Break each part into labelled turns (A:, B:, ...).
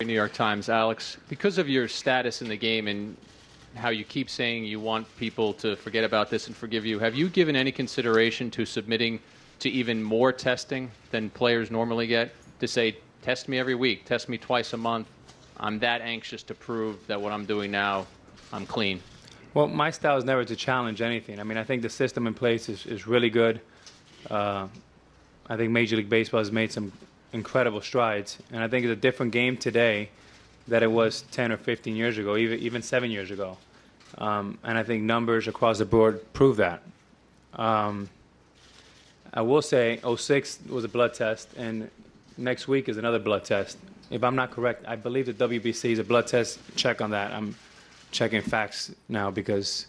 A: New York Times. Alex, because of your status in the game and how you keep saying you want people to forget about this and forgive you, have you given any consideration to submitting to even more testing than players normally get? To say, test me every week, test me twice a month. I'm that anxious to prove that what I'm doing now, I'm clean.
B: Well, my style is never to challenge anything. I mean, I think the system in place is really good. I think Major League Baseball has made some incredible strides, and I think it's a different game today than it was 10 or 15 years ago, even 7 years ago. And I think numbers across the board prove that. I will say 06 was a blood test, and next week is another blood test. If I'm not correct, I believe the WBC is a blood test. Check on that. I'm checking facts now because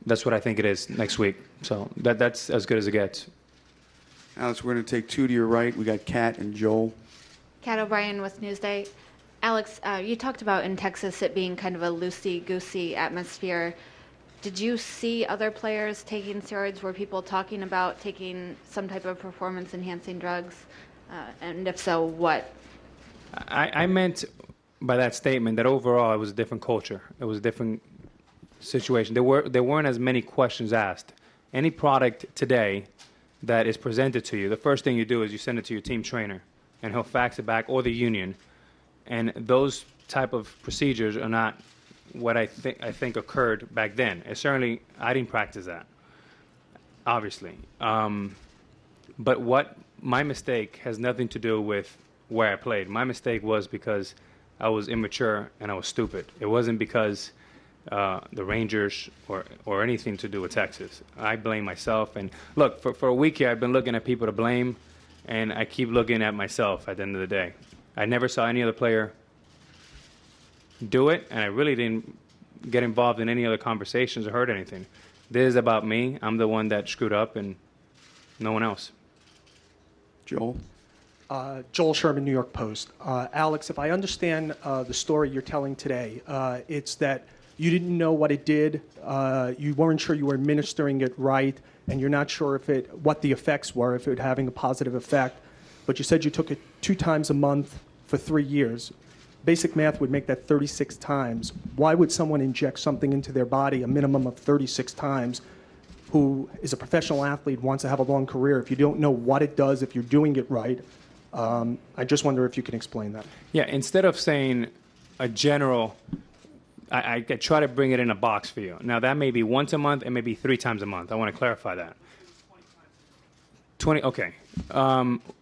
B: that's what I think it is next week. So that's as good as it gets.
C: Alex, we're going to take two to your right. We got Kat and Joel.
D: Kat O'Brien with Newsday. Alex, you talked about in Texas it being kind of a loosey-goosey atmosphere. Did you see other players taking steroids? Were people talking about taking some type of performance-enhancing drugs? And if so, what?
B: I meant by that statement that overall it was a different culture. It was a different situation. There weren't as many questions asked. Any product today that is presented to you, the first thing you do is you send it to your team trainer, and he'll fax it back, or the union. And those type of procedures are not what I think occurred back then. And certainly, I didn't practice that, obviously. But what my mistake has nothing to do with where I played. My mistake was because I was immature and I was stupid. It wasn't because the Rangers or anything to do with Texas. I blame myself. And look, for a week here, I've been looking at people to blame, and I keep looking at myself at the end of the day. I never saw any other player do it, and I really didn't get involved in any other conversations or heard anything. This is about me. I'm the one that screwed up, and no one else.
C: Joel?
E: Joel Sherman, New York Post. Alex, if I understand the story you're telling today, it's that you didn't know what it did, you weren't sure you were administering it right, and you're not sure what the effects were, if it was having a positive effect, but you said you took it 2 times a month for 3 years. Basic math would make that 36 times. Why would someone inject something into their body a minimum of 36 times who is a professional athlete, wants to have a long career, if you don't know what it does, if you're doing it right? I just wonder if you can explain that.
B: Yeah, instead of saying a general, I try to bring it in a box for you. Now, that may be once a month and maybe 3 times a month. I want to clarify that. 20, okay.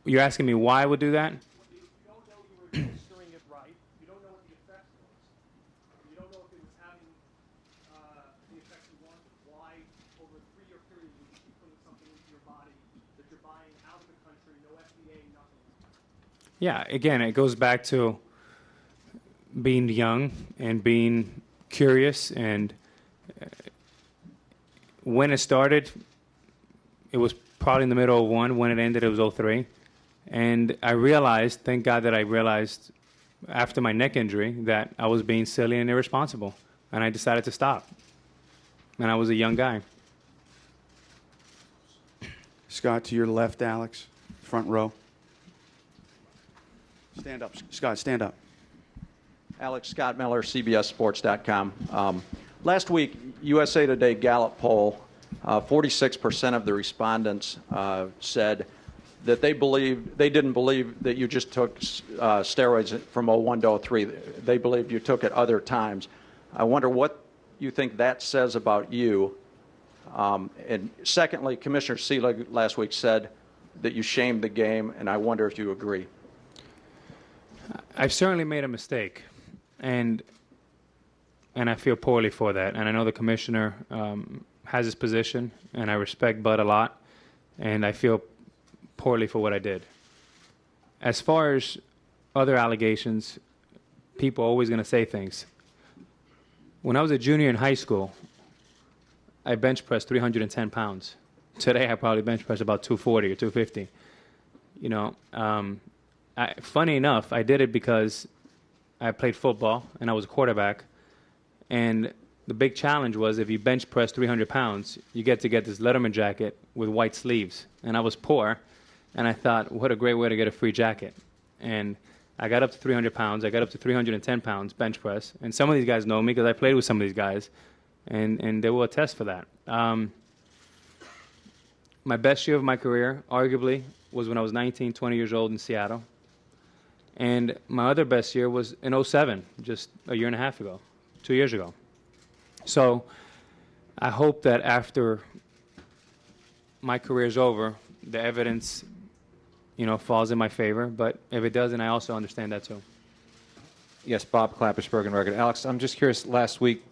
B: You're asking me why I would do that?
E: You don't know you were administering it right. You don't know what the effect was. You don't know if it was having the effect you wanted. Why, over a 3-year period, would you keep putting something into your body that you're buying out of the country, no FDA, nothing?
B: Yeah, again, it goes back to being young and being curious. And when it started, it was probably in the middle of 01. When it ended, it was 03. And I realized, thank God that I realized after my neck injury that I was being silly and irresponsible. And I decided to stop. And I was a young guy.
C: Scott, to your left, Alex, front row. Stand up. Scott, stand up.
F: Alex, Scott Miller, CBSSports.com. Last week, USA Today Gallup poll, 46% of the respondents said that they didn't believe that you just took steroids from 01 to 03. They believed you took it other times. I wonder what you think that says about you. And secondly, Commissioner Seelig last week said that you shamed the game, and I wonder if you agree.
B: I've certainly made a mistake, and I feel poorly for that. And I know the commissioner has his position, and I respect Bud a lot, and I feel poorly for what I did. As far as other allegations, people are always going to say things. When I was a junior in high school, I bench pressed 310 pounds. Today, I probably bench press about 240 or 250. You know, funny enough, I did it because I played football and I was a quarterback. And the big challenge was if you bench press 300 pounds, you get this Letterman jacket with white sleeves. And I was poor, and I thought, what a great way to get a free jacket. and I got up to 300 pounds. I got up to 310 pounds bench press. And some of these guys know me because I played with some of these guys, and they will attest for that. My best year of my career, arguably, was when I was 19, 20 years old in Seattle. And my other best year was in '07, just a year and a half ago, 2 years ago. So I hope that after my career is over, the evidence, falls in my favor. But if it doesn't, I also understand that too.
G: Yes, Bob Clappish, Bergen Record. Alex, I'm just curious, last week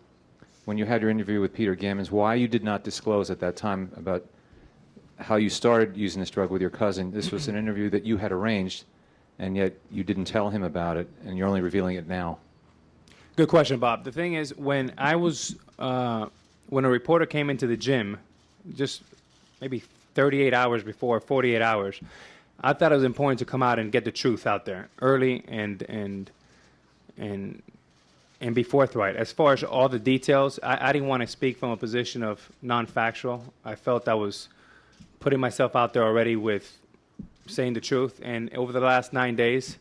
G: when you had your interview with Peter Gammons, why you did not disclose at that time about how you started using this drug with your cousin. This was an interview that you had arranged, and yet you didn't tell him about it, and you're only revealing it now.
B: Good question, Bob. The thing is, when a reporter came into the gym, just maybe 38 hours before, 48 hours, I thought it was important to come out and get the truth out there early and be forthright. As far as all the details, I didn't want to speak from a position of non-factual. I felt I was putting myself out there already with saying the truth. And over the last 9 days,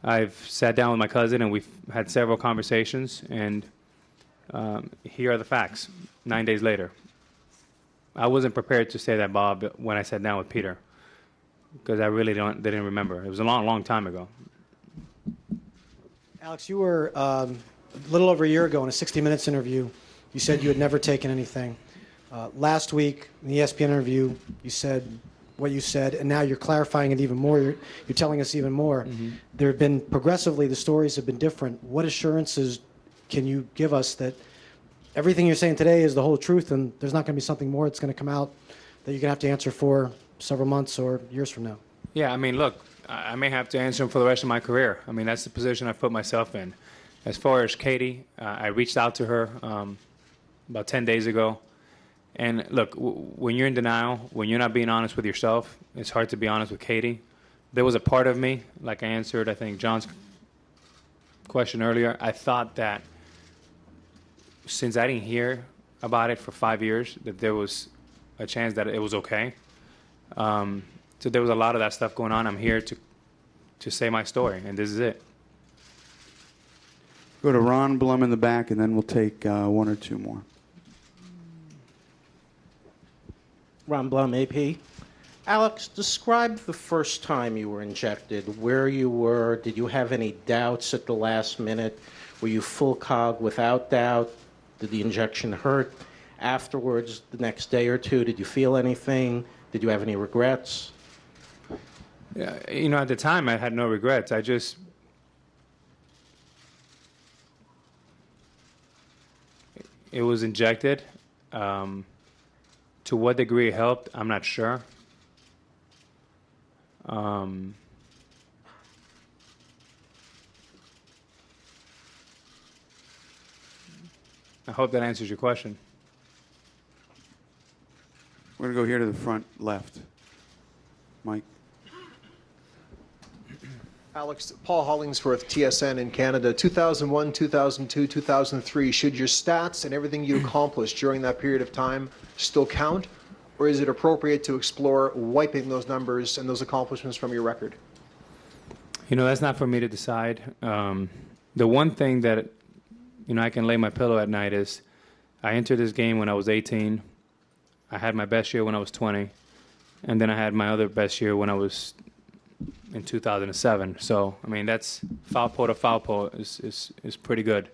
B: I've sat down with my cousin and we've had several conversations. And here are the facts 9 days later. I wasn't prepared to say that, Bob, when I sat down with Peter, because I really didn't remember. It was a long, long time ago.
H: Alex, you were a little over a year ago in a 60 Minutes interview. You said you had never taken anything. Last week, in the ESPN interview, you said what you said, and now you're clarifying it even more. You're telling us even more. Mm-hmm. There have been, progressively, the stories have been different. What assurances can you give us that everything you're saying today is the whole truth, and there's not going to be something more that's going to come out that you're going to have to answer for several months or years from now?
B: Yeah, I mean, look, I may have to answer him for the rest of my career. I mean, that's the position I've put myself in. As far as Katie, I reached out to her about 10 days ago. And look, when you're in denial, when you're not being honest with yourself, it's hard to be honest with Katie. There was a part of me, like I answered, I think, John's question earlier. I thought that since I didn't hear about it for 5 years, that there was a chance that it was okay. So there was a lot of that stuff going on. I'm here to say my story, and this is it.
C: Go to Ron Blum in the back, and then we'll take one or two more.
I: Ron Blum, AP. Alex, describe the first time you were injected, where you were. Did you have any doubts at the last minute? Were you full cog without doubt? Did the injection hurt? Afterwards, the next day or two, did you feel anything? Did you have any regrets?
B: Yeah, at the time, I had no regrets. It was injected. To what degree it helped, I'm not sure. I hope that answers your question.
C: We're going to go here to the front left. Mike.
J: Alex, Paul Hollingsworth, TSN in Canada. 2001, 2002, 2003. Should your stats and everything you accomplished during that period of time still count? Or is it appropriate to explore wiping those numbers and those accomplishments from your record?
B: That's not for me to decide. The one thing that, I can lay my pillow at night is I entered this game when I was 18. I had my best year when I was 20. And then I had my other best year when I was in 2007. So, that's foul pole to foul pole is pretty good.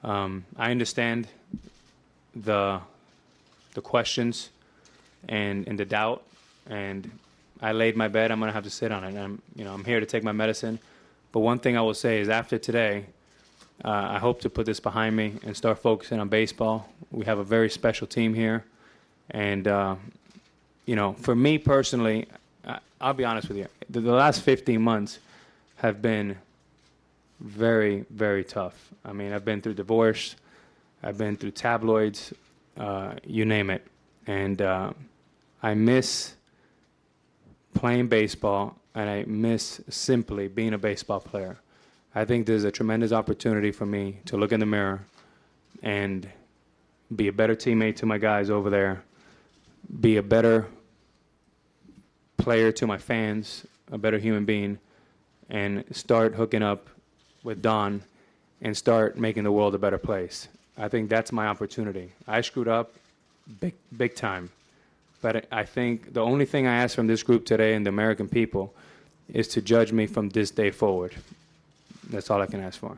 B: I understand the questions and the doubt, and I laid my bed. I'm going to have to sit on it. And I'm here to take my medicine. But one thing I will say is after today, I hope to put this behind me and start focusing on baseball. We have a very special team here. And, for me personally, I'll be honest with you. The last 15 months have been very, very tough. I've been through divorce. I've been through tabloids, you name it. And I miss playing baseball, and I miss simply being a baseball player. I think there's a tremendous opportunity for me to look in the mirror and be a better teammate to my guys over there, be a better player to my fans, a better human being, and start hooking up with Don and start making the world a better place. I think that's my opportunity. I screwed up big time. But I think the only thing I ask from this group today and the American people is to judge me from this day forward. That's all I can ask for.